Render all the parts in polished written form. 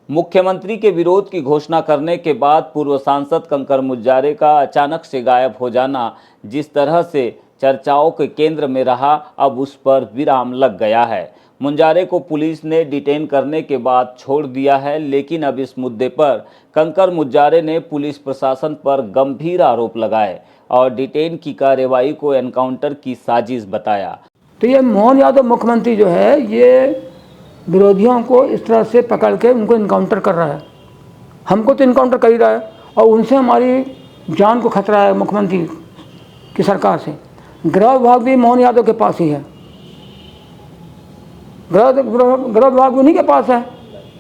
मुख्यमंत्री के विरोध की घोषणा करने के बाद पूर्व सांसद कंकर मुजारे का अचानक से गायब हो जाना जिस तरह से चर्चाओं के केंद्र में रहा, अब उस पर विराम लग गया है। मुंजारे को पुलिस ने डिटेन करने के बाद छोड़ दिया है, लेकिन अब इस मुद्दे पर कंकर मुजारे ने पुलिस प्रशासन पर गंभीर आरोप लगाए और डिटेन की कार्रवाई को एनकाउंटर की साजिश बताया। तो ये मोहन यादव मुख्यमंत्री जो है, ये विरोधियों को इस तरह से पकड़ के उनको इनकाउंटर कर रहा है। हमको तो इनकाउंटर कर ही रहा है और उनसे हमारी जान को खतरा है। मुख्यमंत्री की सरकार से गृह विभाग भी मोहन यादव के पास ही है, गृह विभाग भी उन्हीं के पास है।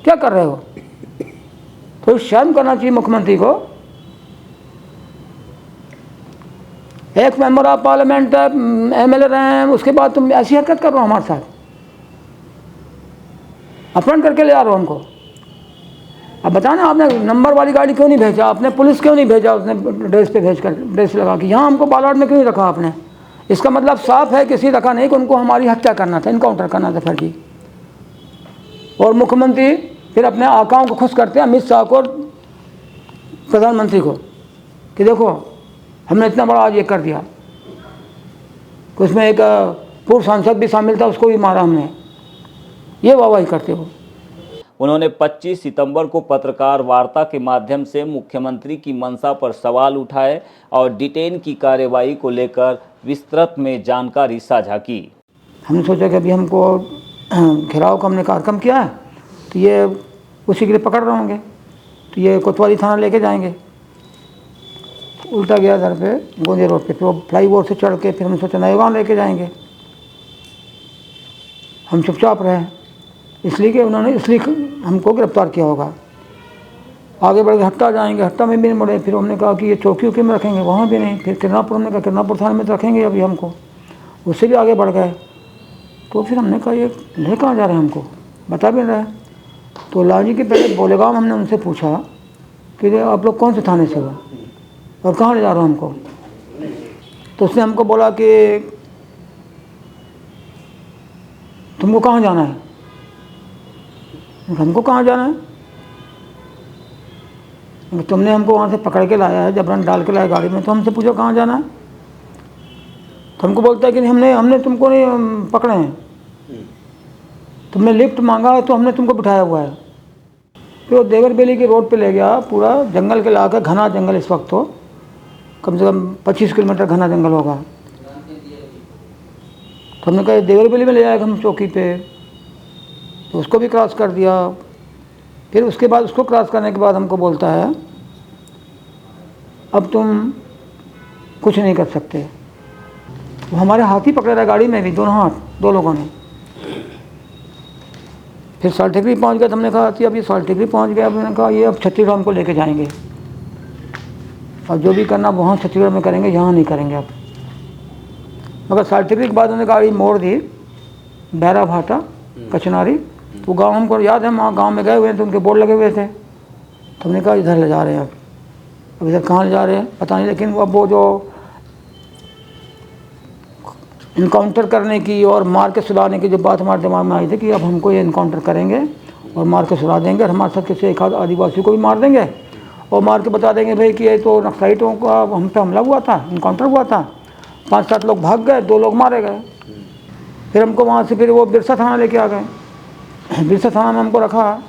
क्या कर रहे हो? तो शर्म करना चाहिए मुख्यमंत्री को। एक मेंबर ऑफ पार्लियामेंट एमएलए रहे हैं, उसके बाद तुम ऐसी हरकत कर रहे हो हमारे साथ, अपहरण करके ले आ रहे हो हमको। अब बताना, आपने नंबर वाली गाड़ी क्यों नहीं भेजा? आपने पुलिस क्यों नहीं भेजा? उसने ड्रेस पे भेज कर, ड्रेस लगा के यहाँ हमको बालाट में क्यों नहीं रखा आपने? इसका मतलब साफ है किसी रखा नहीं कि उनको हमारी हत्या करना था, इनकाउंटर करना था फर्जी। और मुख्यमंत्री फिर अपने आकाओं को खुश करते हैं, अमित शाह को, प्रधानमंत्री को, कि देखो हमने इतना बड़ा आज ये कर दिया। उसमें एक पूर्व सांसद भी शामिल था, उसको भी मारा हमने। ये वाहवाही करते हो। उन्होंने 25 सितंबर को पत्रकार वार्ता के माध्यम से मुख्यमंत्री की मंशा पर सवाल उठाए और डिटेन की कार्रवाई को लेकर विस्तृत में जानकारी साझा की। हमने सोचा कि अभी हमको घेराव का हमने कार्यक्रम किया है, तो ये उसी के लिए पकड़ रहे होंगे, तो ये कोतवाली थाना लेके जाएंगे। उल्टा गया इधर पे गोंदे रोड पे, फिर वो फ्लाई ओवर से चढ़ के फिर हमने सोचा नए गाँव लेके जाएंगे। हम चुपचाप रहे, इसलिए कि उन्होंने इसलिए हमको गिरफ्तार किया होगा। आगे बढ़ के हट्टा जाएंगे, हट्टा में भी नहीं बढ़े। फिर हमने कहा कि ये चौकी उकी में रखेंगे, वहाँ भी नहीं। फिर किरनापुर, हमने कहा किरनापुर थाने में तो रखेंगे अभी हमको, उससे भी आगे बढ़ गए। तो फिर हमने कहा ये ले कहाँ जा रहे हैं, हमको बता भी नहीं रहे। तो लालजी के पहले बोलेगांव हमने उनसे पूछा कि आप लोग कौन से थाने से हो और कहाँ ले जा रहे हो हमको? तो उसने हमको बोला कि तुमको कहाँ जाना है? हमको कहाँ जाना है? तुमने हमको वहाँ से पकड़ के लाया है, जबरन डाल के लाया गाड़ी में, तो हमसे पूछो कहाँ जाना है? तो हमको बोलता है कि हमने तुमको नहीं पकड़े हैं, तुमने लिफ्ट मांगा है तो हमने तुमको बिठाया हुआ है। फिर वो देवर बेली की रोड पे ले गया, पूरा जंगल के इलाका, घना जंगल इस वक्त, तो कम से कम 25 किलोमीटर घना जंगल होगा। तो हमने कहा देवर बेली में ले जाएगा हम चौकी पे, तो उसको भी क्रॉस कर दिया। फिर उसके बाद उसको क्रॉस करने के बाद हमको बोलता है अब तुम कुछ नहीं कर सकते। वो हमारे हाथ ही पकड़े रहा गाड़ी में भी, दोनों हाथ, दो लोगों ने। फिर साल्टेगरी पहुंच गया, तो हमने कहा कि अब ये साल्टेगरी पहुंच गया। अब मैंने कहा ये अब छत्तीसगढ़ हमको लेके जाएंगे और जो भी करना वहाँ छत्तीसगढ़ में करेंगे, यहाँ नहीं करेंगे अब। मगर साल्टेगरी के बाद उन्होंने गाड़ी मोड़ दी बैरा भाटा कचनारी। तो गांव हमको याद है, वहाँ गांव में गए हुए हैं तो उनके बोर्ड लगे हुए थे। तो हमने कहा इधर ले जा रहे हैं। अब इधर कहाँ ले जा रहे हैं पता नहीं, लेकिन अब वो जो इनकाउंटर करने की और मार के सुलाने की जो बात हमारे दिमाग में आई थी कि अब हमको ये इनकाउंटर करेंगे और मार के सुला देंगे, और हमारे साथ किसी एक आदिवासी को भी मार देंगे और मार के बता देंगे भाई कि ये तो नक्सलाइटों का हम पे हमला हुआ था, इनकाउंटर हुआ था, 5-7 लोग भाग गए, 2 लोग मारे गए। फिर हमको वहाँ से फिर वो बिरसा थाना लेके आ गए। बिरसा थाना में हमको रखा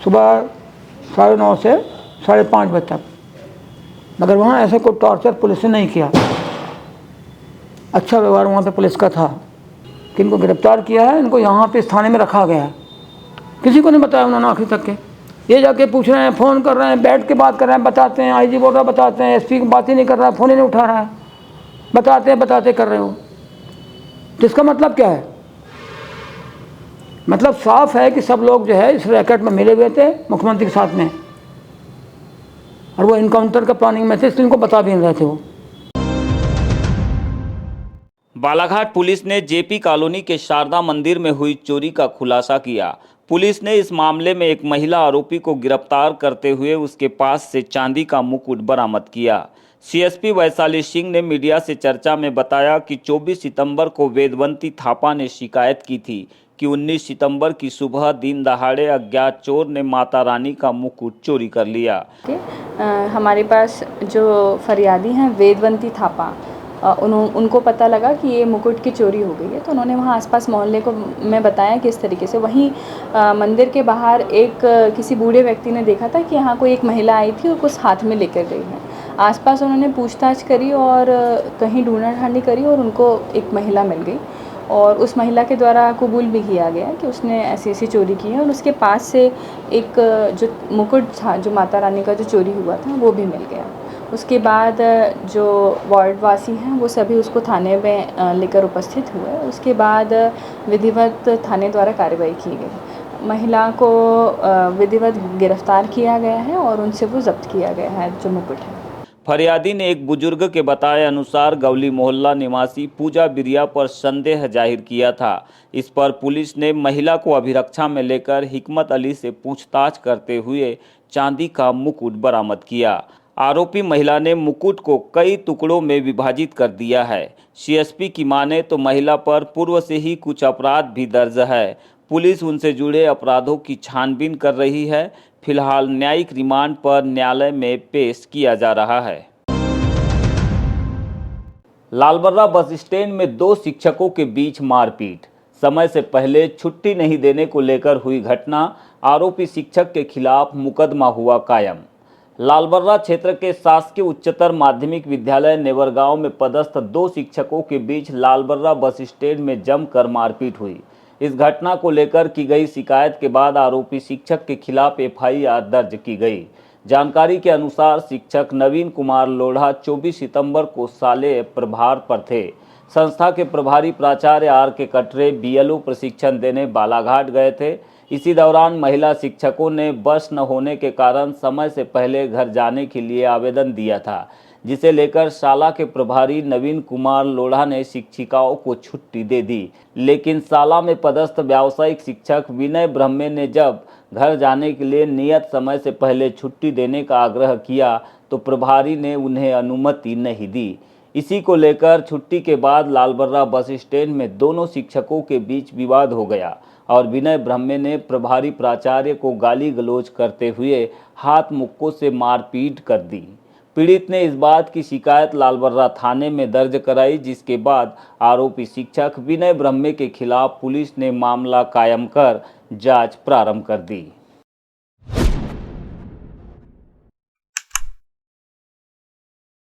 सुबह 9:30 से 5:30 बजे तक। मगर वहाँ ऐसा कोई टॉर्चर पुलिस ने नहीं किया, अच्छा व्यवहार वहाँ पे पुलिस का था कि इनको गिरफ्तार किया है, इनको यहाँ पे इस थाने में रखा गया है। किसी को नहीं बताया उन्होंने आखिर तक के। ये जाके पूछ रहे हैं, फ़ोन कर रहे हैं, बैठ के बात कर रहे हैं, बताते हैं, आईजी बोल रहा बताते हैं, एसपी की बात ही नहीं कर रहा है, फ़ोन ही नहीं उठा रहा है, बताते कर रहे हो। जिसका मतलब क्या है? मतलब साफ है कि सब लोग जो है इस रैकेट में मिले हुए थे मुख्यमंत्री के साथ में, और वो इनकाउंटर का प्लानिंग में थे, इसलिए इनको बता भी नहीं रहे थे वो। बालाघाट पुलिस ने जेपी कॉलोनी के शारदा मंदिर में हुई चोरी का खुलासा किया। पुलिस ने इस मामले में एक महिला आरोपी को गिरफ्तार करते हुए उसके पास से चांदी का मुकुट बरामद किया। सीएसपी वैशाली सिंह ने मीडिया से चर्चा में बताया कि 24 सितंबर को वेदवंती थापा ने शिकायत की थी कि 19 सितंबर की सुबह दिन दहाड़े अज्ञात चोर ने माता रानी का मुकुट चोरी कर लिया। हमारे पास जो फरियादी हैं वेदवंती थापा, उनको पता लगा कि ये मुकुट की चोरी हो गई है, तो उन्होंने वहाँ आसपास मोहल्ले को में बताया कि इस तरीके से। वहीं मंदिर के बाहर एक किसी बूढ़े व्यक्ति ने देखा था कि यहाँ कोई एक महिला आई थी और कुछ हाथ में लेकर गई है। आसपास उन्होंने पूछताछ करी और कहीं ढूंढा ढांडी करी और उनको एक महिला मिल गई और उस महिला के द्वारा कबूल भी किया गया कि उसने ऐसी ऐसी चोरी की है और उसके पास से एक जो मुकुट था, जो माता रानी का जो चोरी हुआ था, वो भी मिल गया। उसके बाद जो वार्डवासी हैं वो सभी उसको थाने में लेकर उपस्थित हुए। उसके बाद विधिवत थाने द्वारा कार्रवाई की गई। महिला को विधिवत गिरफ्तार किया गया है और उनसे वो जब्त किया गया है जो मुकुट है। फरियादी ने एक बुजुर्ग के बताए अनुसार गवली मोहल्ला निवासी पूजा बिरिया पर संदेह जाहिर किया था। इस पर पुलिस ने महिला को अभिरक्षा में लेकर हिकमत अली से पूछताछ करते हुए चांदी का मुकुट बरामद किया। आरोपी महिला ने मुकुट को कई टुकड़ों में विभाजित कर दिया है। सीएसपी की माने तो महिला पर पूर्व से ही कुछ अपराध भी दर्ज है। पुलिस उनसे जुड़े अपराधों की छानबीन कर रही है। फिलहाल न्यायिक रिमांड पर न्यायालय में पेश किया जा रहा है। लालबर्रा बस स्टैंड में 2 शिक्षकों के बीच मारपीट। समय से पहले छुट्टी नहीं देने को लेकर हुई घटना। आरोपी शिक्षक के खिलाफ मुकदमा हुआ कायम। लालबर्रा क्षेत्र के शासकीय उच्चतर माध्यमिक विद्यालय नेवरगांव में पदस्थ 2 शिक्षकों के बीच लालबर्रा बस स्टैंड में जमकर मारपीट हुई। इस घटना को लेकर की गई शिकायत के बाद आरोपी शिक्षक के खिलाफ एफआईआर दर्ज की गई। जानकारी के अनुसार शिक्षक नवीन कुमार लोढ़ा 24 सितंबर को शालेय प्रभार पर थे। संस्था के प्रभारी प्राचार्य आर के कटरे बीएलओ प्रशिक्षण देने बालाघाट गए थे। इसी दौरान महिला शिक्षकों ने बस न होने के कारण समय से पहले घर जाने के लिए आवेदन दिया था, जिसे लेकर शाला के प्रभारी नवीन कुमार लोढ़ा ने शिक्षिकाओं को छुट्टी दे दी। लेकिन शाला में पदस्थ व्यावसायिक शिक्षक विनय ब्रह्मे ने जब घर जाने के लिए नियत समय से पहले छुट्टी देने का आग्रह किया तो प्रभारी ने उन्हें अनुमति नहीं दी। इसी को लेकर छुट्टी के बाद लालबर्रा बस स्टैंड में दोनों शिक्षकों के बीच विवाद हो गया और विनय ब्रह्मे ने प्रभारी प्राचार्य को गाली गलौज करते हुए हाथ मुक्कों से मारपीट कर दी। पीड़ित ने इस बात की शिकायत लालबर्रा थाने में दर्ज कराई, जिसके बाद आरोपी शिक्षक विनय ब्रह्मे के खिलाफ पुलिस ने मामला कायम कर जांच प्रारंभ कर दी।